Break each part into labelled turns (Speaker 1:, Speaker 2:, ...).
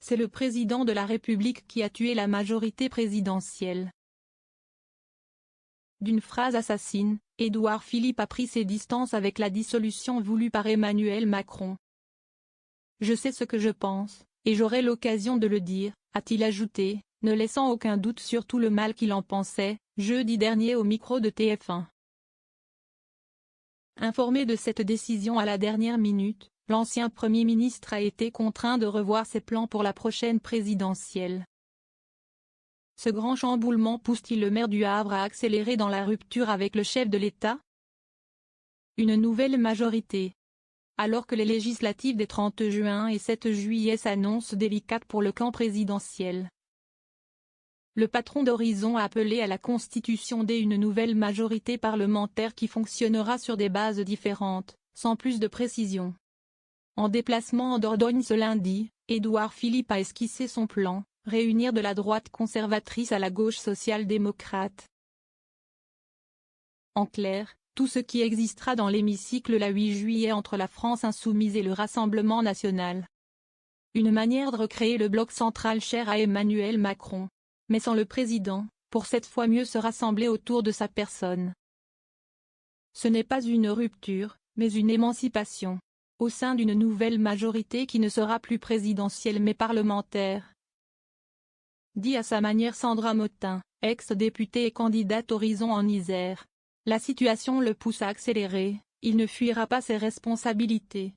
Speaker 1: c'est le président de la République qui a tué la majorité présidentielle. D'une phrase assassine, Édouard Philippe a pris ses distances avec la dissolution voulue par Emmanuel Macron. « Je sais ce que je pense, et j'aurai l'occasion de le dire », a-t-il ajouté, ne laissant aucun doute sur tout le mal qu'il en pensait, jeudi dernier au micro de TF1. Informé de cette décision à la dernière minute, l'ancien Premier ministre a été contraint de revoir ses plans pour la prochaine présidentielle. Ce grand chamboulement pousse-t-il le maire du Havre à accélérer dans la rupture avec le chef de l'État? Une nouvelle majorité. Alors que les législatives des 30 juin et 7 juillet s'annoncent délicates pour le camp présidentiel, le patron d'Horizon a appelé à la constitution d'une nouvelle majorité parlementaire qui fonctionnera sur des bases différentes, sans plus de précision. En déplacement en Dordogne ce lundi, Édouard Philippe a esquissé son plan, réunir de la droite conservatrice à la gauche social-démocrate. En clair, tout ce qui existera dans l'hémicycle le 8 juillet entre la France insoumise et le Rassemblement national. Une manière de recréer le bloc central cher à Emmanuel Macron, mais sans le président, pour cette fois mieux se rassembler autour de sa personne. Ce n'est pas une rupture, mais une émancipation, au sein d'une nouvelle majorité qui ne sera plus présidentielle mais parlementaire. Dit à sa manière Sandra Motin, ex-députée et candidate Horizon en Isère. La situation le pousse à accélérer, il ne fuira pas ses responsabilités.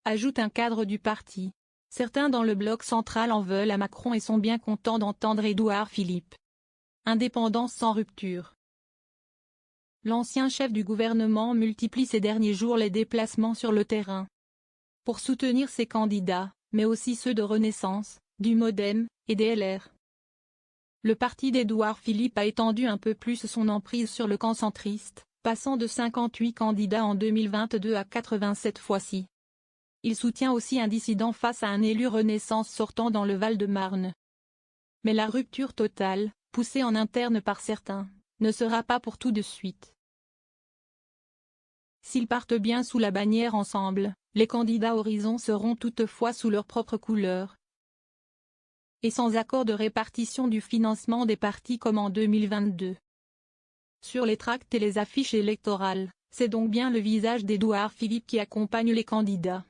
Speaker 1: Ajoute un cadre du parti. Certains dans le bloc central en veulent à Macron et sont bien contents d'entendre Édouard Philippe. Indépendance sans rupture. L'ancien chef du gouvernement multiplie ces derniers jours les déplacements sur le terrain. Pour soutenir ses candidats, mais aussi ceux de Renaissance, du MoDem, et des LR. Le parti d'Édouard Philippe a étendu un peu plus son emprise sur le camp centriste, passant de 58 candidats en 2022 à 87 fois-ci. Il soutient aussi un dissident face à un élu Renaissance sortant dans le Val-de-Marne. Mais la rupture totale, poussée en interne par certains, ne sera pas pour tout de suite. S'ils partent bien sous la bannière ensemble, les candidats Horizon seront toutefois sous leur propre couleur. Et sans accord de répartition du financement des partis comme en 2022. Sur les tracts et les affiches électorales, c'est donc bien le visage d'Édouard Philippe qui accompagne les candidats.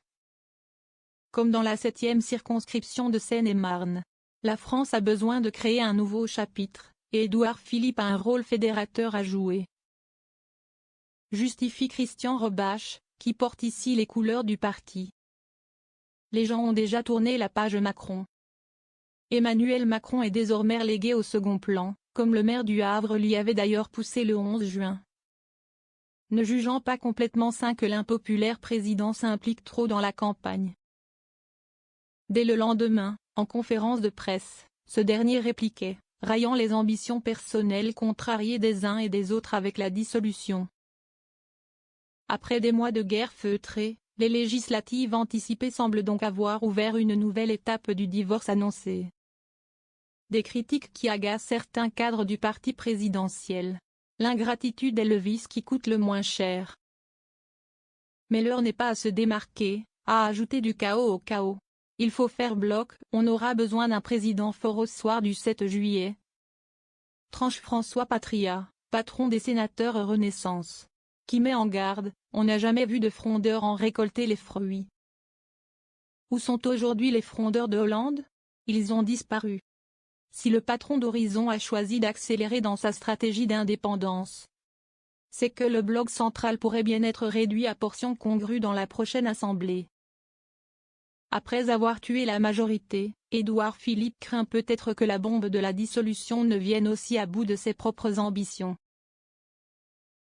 Speaker 1: Comme dans la 7e circonscription de Seine-et-Marne, la France a besoin de créer un nouveau chapitre, et Édouard Philippe a un rôle fédérateur à jouer. Justifie Christian Rebache, qui porte ici les couleurs du parti. Les gens ont déjà tourné la page Macron. Emmanuel Macron est désormais relégué au second plan, comme le maire du Havre lui avait d'ailleurs poussé le 11 juin. Ne jugeant pas complètement sain que l'impopulaire président s'implique trop dans la campagne. Dès le lendemain, en conférence de presse, ce dernier répliquait, raillant les ambitions personnelles contrariées des uns et des autres avec la dissolution. Après des mois de guerre feutrée, les législatives anticipées semblent donc avoir ouvert une nouvelle étape du divorce annoncé. Des critiques qui agacent certains cadres du parti présidentiel. L'ingratitude est le vice qui coûte le moins cher. Mais l'heure n'est pas à se démarquer, à ajouter du chaos au chaos. Il faut faire bloc, on aura besoin d'un président fort au soir du 7 juillet. Tranche François Patria, patron des sénateurs Renaissance, qui met en garde, on n'a jamais vu de frondeurs en récolter les fruits. Où sont aujourd'hui les frondeurs de Hollande? Ils ont disparu. Si le patron d'Horizon a choisi d'accélérer dans sa stratégie d'indépendance, c'est que le bloc central pourrait bien être réduit à portions congrues dans la prochaine assemblée. Après avoir tué la majorité, Édouard Philippe craint peut-être que la bombe de la dissolution ne vienne aussi à bout de ses propres ambitions.